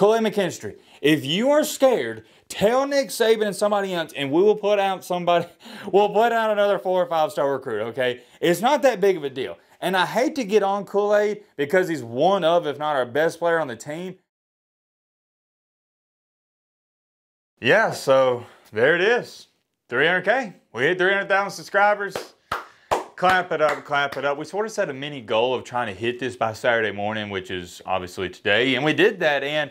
Kool-Aid McKinstry, if you are scared, tell Nick Saban and somebody else, and we will put out somebody, we'll put out another 4 or 5 star recruit, okay? It's not that big of a deal. And I hate to get on Kool-Aid because he's one of, if not our best player on the team. Yeah, so there it is. 300K. We hit 300,000 subscribers. Clap it up, clap it up. We sort of set a mini goal of trying to hit this by Saturday morning, which is obviously today. And we did that, and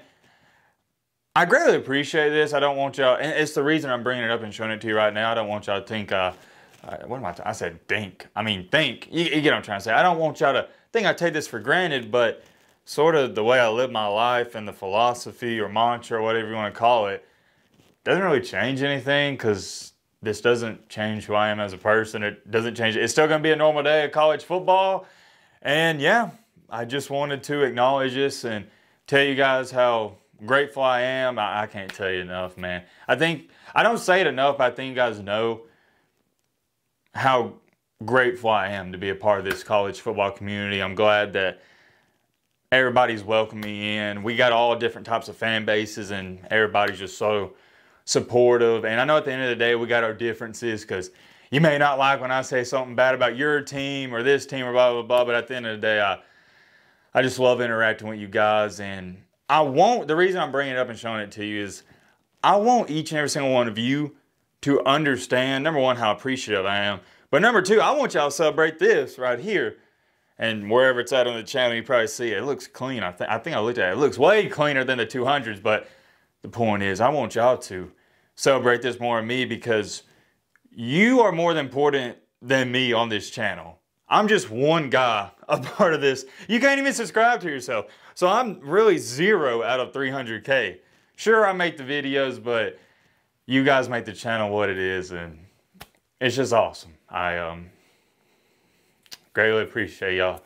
I greatly appreciate this. I don't want y'all, and it's the reason I'm bringing it up and showing it to you right now. I don't want y'all to think, what am I said think. I mean, think. You get what I'm trying to say. I don't want y'all to think I take this for granted, but sort of the way I live my life and the philosophy or mantra or whatever you want to call it doesn't really change anything, because this doesn't change who I am as a person. It doesn't change. It's still going to be a normal day of college football. And yeah, I just wanted to acknowledge this and tell you guys how grateful I am. I can't tell you enough, man. I don't say it enough, but I think you guys know how grateful I am to be a part of this college football community. I'm glad that everybody's welcoming me in. We got all different types of fan bases, and everybody's just so supportive. And I know at the end of the day we got our differences, because you may not like when I say something bad about your team or this team or blah blah blah, but at the end of the day I just love interacting with you guys. And the reason I'm bringing it up and showing it to you is I want each and every single one of you to understand, number one, how appreciative I am, but number two, I want y'all to celebrate this right here. And wherever it's at on the channel, you probably see it. It looks clean. I think I looked at it. It looks way cleaner than the 200s, but the point is I want y'all to celebrate this more than me, because you are more important than me on this channel. I'm just one guy, a part of this. You can't even subscribe to yourself. So I'm really 0 out of 300K. Sure, I make the videos, but you guys make the channel what it is, and it's just awesome. I greatly appreciate y'all.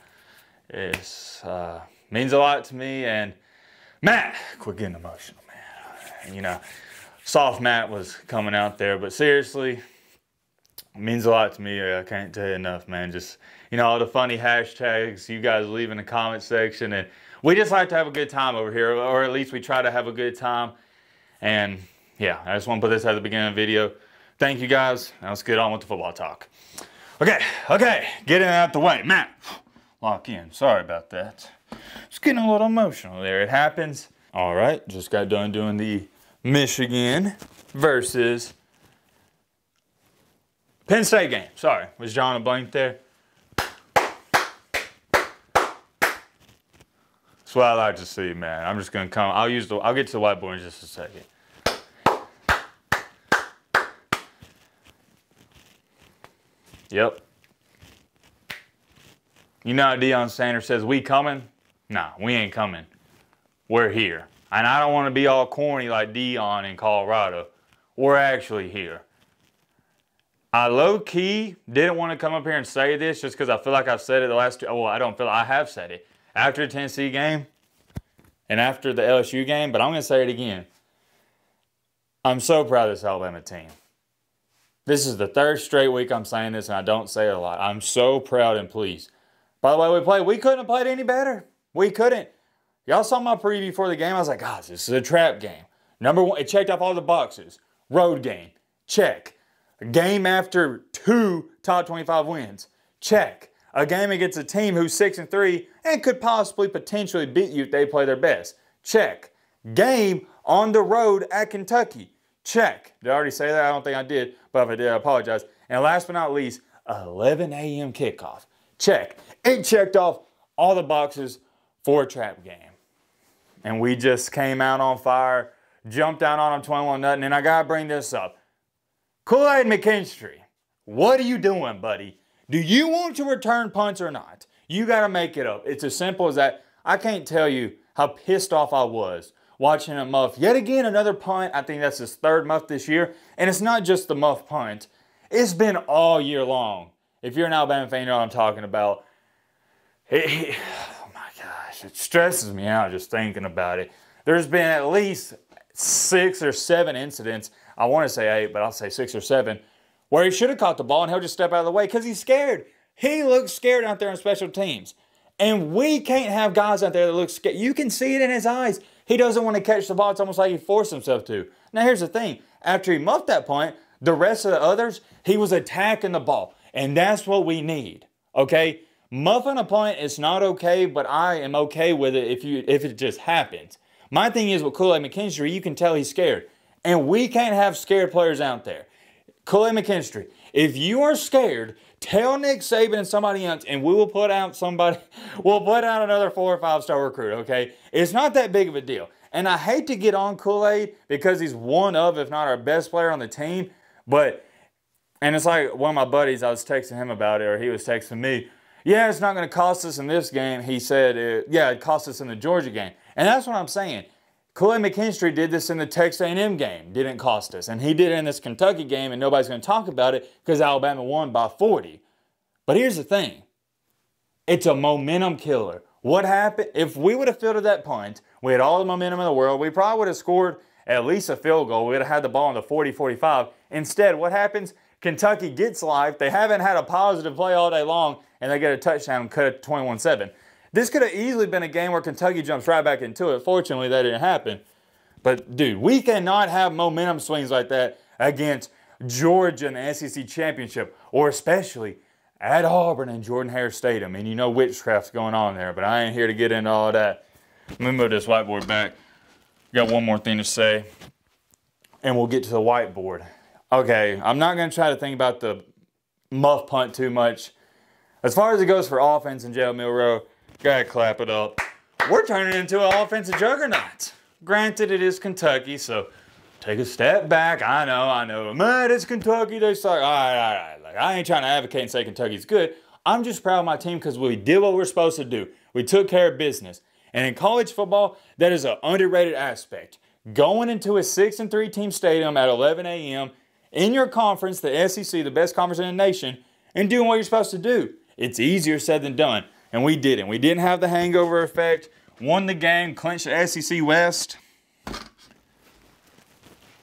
It means a lot to me. And Matt, quit getting emotional, man. You know, soft Matt was coming out there, but seriously, it means a lot to me. I can't tell you enough, man. Just, you know, all the funny hashtags you guys leave in the comment section, and we just like to have a good time over here, or at least we try to have a good time. And yeah, I just want to put this at the beginning of the video. Thank you guys. Now let's get on with the football talk. Okay, getting it out the way. Matt, lock in. Sorry about that. Just getting a little emotional there. It happens. All right, just got done doing the Michigan versus Penn State game. Sorry, was drawing a blank there. That's what I like to see, man. I'm just gonna come. I'll get to the whiteboard in just a second. Yep. You know how Deion Sanders says, we coming? Nah, we ain't coming. We're here. And I don't want to be all corny like Deion in Colorado. We're actually here. I low-key didn't want to come up here and say this just because I feel like I've said it the last two. Well, I have said it. After the Tennessee game and after the LSU game, but I'm going to say it again. I'm so proud of this Alabama team. This is the 3rd straight week I'm saying this, and I don't say it a lot. I'm so proud and pleased. By the way, we couldn't have played any better. We couldn't. Y'all saw my preview for the game. I was like, guys, this is a trap game. Number one, it checked off all the boxes. Road game, check. A game after 2 top 25 wins, check. A game against a team who's 6-3 and could possibly potentially beat you if they play their best, check. Game on the road at Kentucky, check. Did I already say that? I don't think I did, but if I did, I apologize. And last but not least, 11 a.m. kickoff, check. It checked off all the boxes for a trap game. And we just came out on fire, jumped out on them 21-0, and I got to bring this up. Kool-Aid McKinstry, what are you doing, buddy? Do you want to return punts or not? You got to make it up. It's as simple as that. I can't tell you how pissed off I was watching him muff yet again another punt. I think that's his 3rd muff this year. And it's not just the muff punt. It's been all year long. If you're an Alabama fan, you know what I'm talking about. Oh my gosh, it stresses me out just thinking about it. There's been at least 6 or 7 incidents. I want to say 8, but I'll say 6 or 7, where he should have caught the ball and he'll just step out of the way because he's scared. He looks scared out there on special teams. And we can't have guys out there that look scared. You can see it in his eyes. He doesn't want to catch the ball. It's almost like he forced himself to. Now, here's the thing. After he muffed that punt, the rest of the others, he was attacking the ball. And that's what we need, okay? Muffing a punt is not okay, but I am okay with it if it just happens. My thing is with Kool-Aid McKinstry, you can tell he's scared. And we can't have scared players out there. Kool-Aid McKinstry, if you are scared, tell Nick Saban and somebody else, and we will put out somebody, we'll put out another 4 or 5 star recruit, okay? It's not that big of a deal. And I hate to get on Kool-Aid because he's one of, if not our best player on the team, and it's like one of my buddies, I was texting him about it, or he was texting me, yeah, it's not going to cost us in this game. He said, yeah, it cost us in the Georgia game. And that's what I'm saying. Kool-Aid McKinstry did this in the Texas A&M game. Didn't cost us. And he did it in this Kentucky game, and nobody's going to talk about it because Alabama won by 40. But here's the thing. It's a momentum killer. What happened? If we would have fielded that punt, we had all the momentum in the world, we probably would have scored at least a field goal. We would have had the ball on the 40-45. Instead, what happens? Kentucky gets life. They haven't had a positive play all day long, and they get a touchdown and cut it 21-7. This could have easily been a game where Kentucky jumps right back into it. Fortunately, that didn't happen. But, dude, we cannot have momentum swings like that against Georgia in the SEC Championship, or especially at Auburn and Jordan-Hare Stadium. And you know witchcraft's going on there, but I ain't here to get into all that. Let me move this whiteboard back. Got one more thing to say, and we'll get to the whiteboard. Okay, I'm not going to try to think about the muff punt too much. As far as it goes for offense in Jalen Milroe, gotta clap it up. We're turning into an offensive juggernaut. Granted, it is Kentucky, so take a step back. I know. Man, it's Kentucky. They suck. All right. Like, I ain't trying to advocate and say Kentucky's good. I'm just proud of my team because we did what we're supposed to do. We took care of business. And in college football, that is an underrated aspect. Going into a 6-3 team stadium at 11 a.m. in your conference, the SEC, the best conference in the nation, and doing what you're supposed to do. It's easier said than done. And we didn't. We didn't have the hangover effect. Won the game, clinched the SEC West.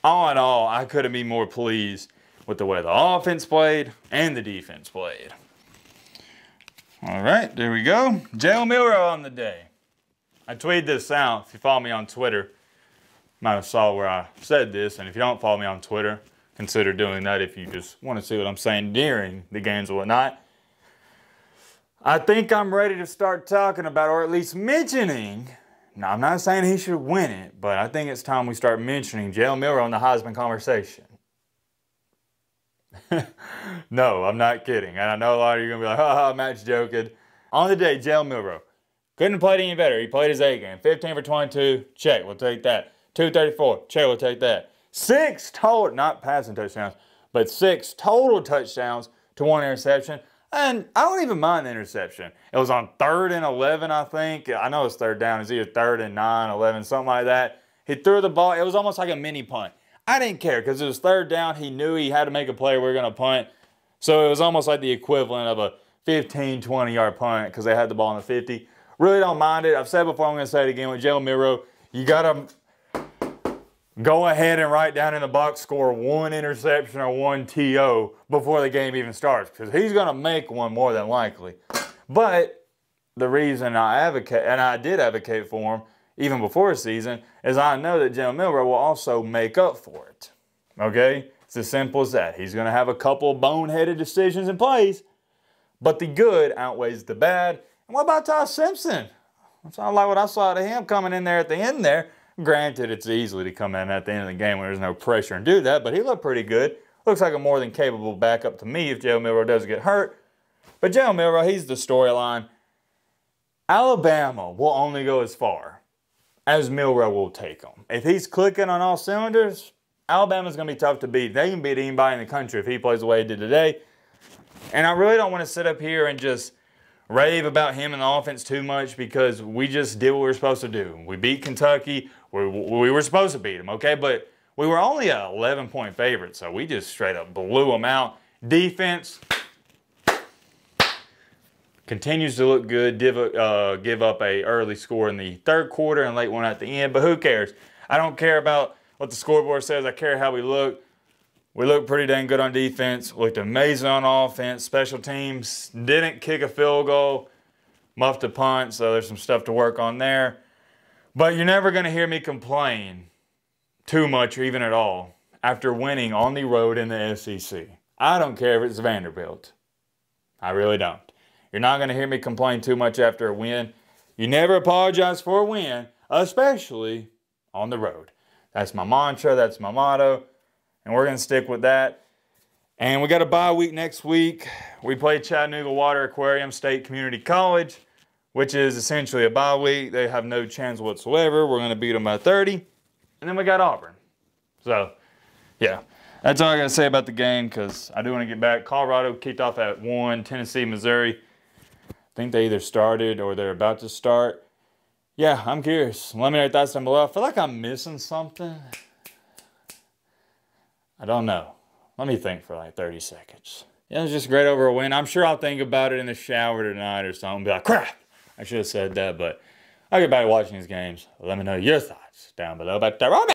All in all, I couldn't be more pleased with the way the offense played and the defense played. All right, there we go. Jalen Milroe on the day. I tweeted this out. If you follow me on Twitter, you might have saw where I said this. And if you don't follow me on Twitter, consider doing that if you just want to see what I'm saying during the games or whatnot. I think I'm ready to start talking about, or at least mentioning, now I'm not saying he should win it, but I think it's time we start mentioning Jalen Milroe in the Heisman conversation. No, I'm not kidding. And I know a lot of you are going to be like, haha, Matt's joking. On the day, Jalen Milroe. Couldn't have played any better. He played his A game. 15 for 22, check, we'll take that. 234, check, we'll take that. 6 total, not passing touchdowns, but 6 total touchdowns to 1 interception. And I don't even mind the interception. It was on 3rd and 11, I think. I know it's 3rd down. It's either 3rd and 9, 11, something like that. He threw the ball. It was almost like a mini punt. I didn't care because it was 3rd down. He knew he had to make a play. We were going to punt. So it was almost like the equivalent of a 15, 20-yard punt because they had the ball on the 50. Really don't mind it. I've said before, I'm going to say it again. With Jalen Milroe, you got to go ahead and write down in the box score 1 interception or 1 TO before the game even starts because he's going to make one more than likely. But the reason I advocate, and I did advocate for him even before the season, is I know that Jalen Milroe will also make up for it. Okay? It's as simple as that. He's going to have a couple boneheaded decisions and plays, but the good outweighs the bad. And what about Ty Simpson? It sounds like what I saw out of him coming in there at the end there. Granted, it's easy to come in at the end of the game when there's no pressure and do that, but he looked pretty good. Looks like a more than capable backup to me if Jalen Milroe doesn't get hurt. But Jalen Milroe, he's the storyline. Alabama will only go as far as Milroe will take them. If he's clicking on all cylinders, Alabama's going to be tough to beat. They can beat anybody in the country if he plays the way he did today. And I really don't want to sit up here and just rave about him and the offense too much because we just did what we were supposed to do. We beat Kentucky. We were supposed to beat them, okay? But we were only an 11-point favorite, so we just straight up blew them out. Defense continues to look good. Give up a early score in the 3rd quarter and late one at the end, but who cares? I don't care about what the scoreboard says. I care how we look. We looked pretty dang good on defense. Looked amazing on offense. Special teams didn't kick a field goal. Muffed a punt, so there's some stuff to work on there. But you're never going to hear me complain too much or even at all after winning on the road in the SEC. I don't care if it's Vanderbilt. I really don't. You're not going to hear me complain too much after a win. You never apologize for a win, especially on the road. That's my mantra. That's my motto. And we're going to stick with that. And we got a bye week next week. We play Chattanooga Water Aquarium State Community College, which is essentially a bye week. They have no chance whatsoever. We're going to beat them by 30. And then we got Auburn. So, yeah. That's all I got to say about the game because I do want to get back. Colorado kicked off at 1. Tennessee, Missouri. I think they either started or they're about to start. Yeah, I'm curious. Let me know your thoughts down below. I feel like I'm missing something. I don't know. Let me think for like 30 seconds. Yeah, it was just great over a win. I'm sure I'll think about it in the shower tonight or something. Be like, crap, I should have said that. But I'll get back to watching these games. Let me know your thoughts down below about the Roman.